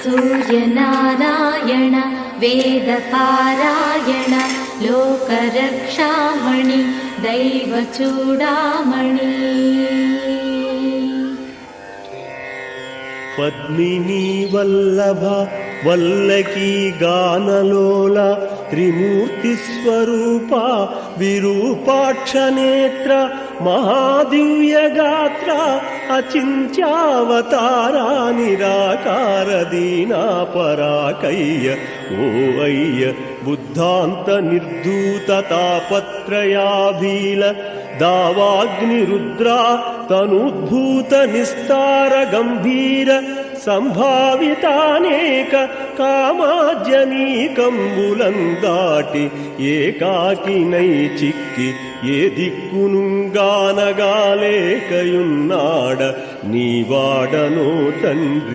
सूर्यनारायण वेदपारायण लोकरक्षामणि दैवचूडामणि पद्मिनी वल्लभ वल्लकी गानलोल त्रिमूर्तिस्वरूप विरूपाक्षनेत्र महादिव्यगात्र अचिन्त्यावतारा निराकार दीनापराकय्य ओवय्य बुद्धान्त निर्धूत तापत्रयाभील दावाग्निरुद्रा तनुद्भूत निस्तार गंभीर संभावितानेक कामाज्यनीकंबुलंदाटि एकाकिनै चिक्की ఏ దిక్కునుగానగాలేకయున్నాడ నీవాడనో తండ్రి।